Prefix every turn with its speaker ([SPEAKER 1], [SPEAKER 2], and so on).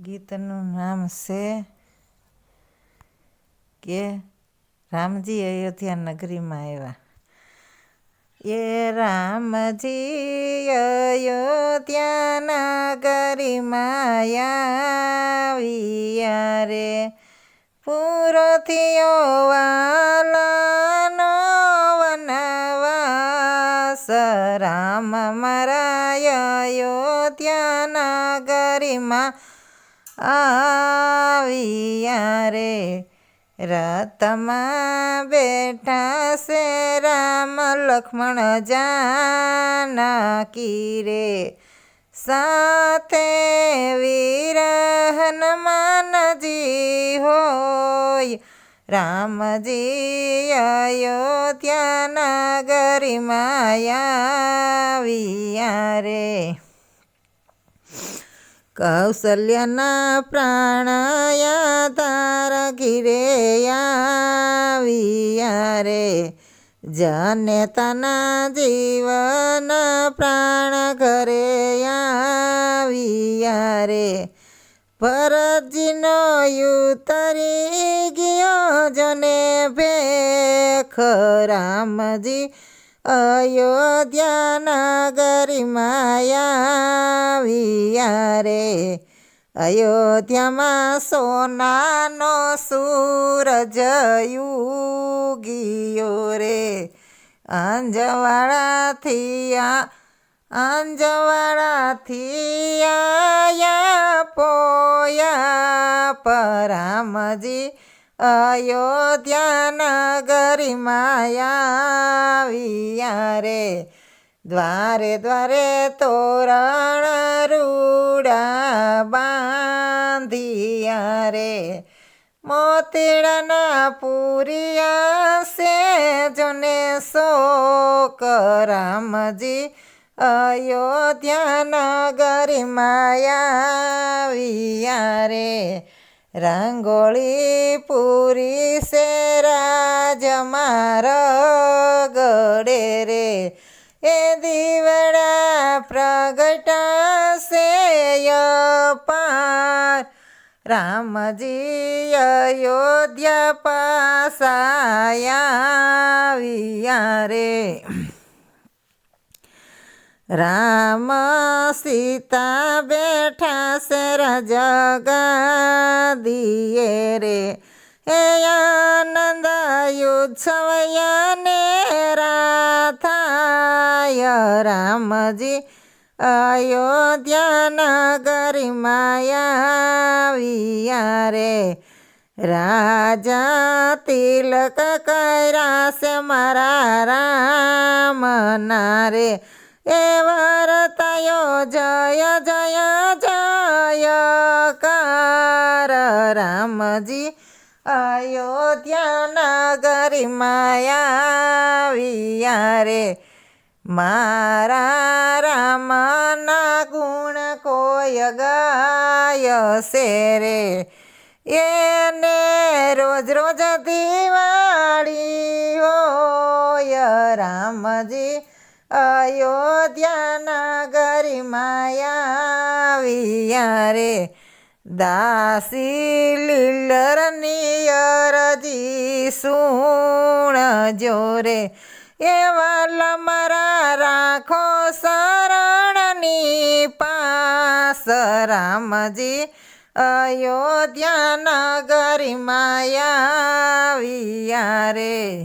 [SPEAKER 1] ગીતનું નામ છે કે રામજી અયોધ્યા નગરીમાં આવ્યા. એ રામજી અયોધ્યા નગરીમાં આવ્યા રે, પૂરો થયો વાલાનો વનવાસ. રામ મારા અયોધ્યા નગરીમાં આવ્યા રે, રથમાં બેઠા છે રામ લક્ષ્મણ જાનકી રે, સાથે વીર હનુમાનજી હોય. રામજી અયોધ્યા નગરીમાં આવ્યા રે, કૌશલ્યના પ્રાણયા તાર ઘીરે આવ્યા રે, જનેતાના જીવન પ્રાણ ઘરે આવ્યા રે. ભરતજીનો ઉતરી ગયો જોને ભેખ, રામજી અયોધ્યા નગરીમાં આવ્યા રે, અયોધ્યામાં સોનાનો સૂરજ ઉગ્યો રે. અંજવાળાથી આયા પોયા પરામજી અયોધ્યા નગરીમાં આવ્યા રે, દ્વારે દ્વારે તોરણ રૂડા બાંધિયા રે, મોતીડાના પૂરિયા છે જોને શોક. રામજી અયોધ્યા નગરીમાં આવ્યા રે, રંગોળી પૂરી છે રાજમાં રગડે રે, એ દીવડા પ્રગટાશે અપાર. રામજી અયોધ્યા પાસા આવ્યા રે, રામ સીતા બેઠા છે રાજગાદીએ રે, હે આનંદ ઉત્સવયાને રાથાય. રામજી અયોધ્યા નગરીમાં આવ્યા રે, રાજા તિલક કર્યા છે મારા રામના રે, એ વરતાયો જય જય જયકાર. રામજી અયોધ્યા નગરીમાં આવ્યા રે, મારા રામના ગુણ કોઈ ગાય છે રે, એને રોજ રોજ દિવાળી હોય. રામજી અયોધ્યા નગરીમાં આવ્યા રે, દાસી લીલરની અરજી સુણજો રે, એ વાલા મારા રાખો શરણની પાસ. રામજી અયોધ્યા નગરીમાં આવ્યા રે.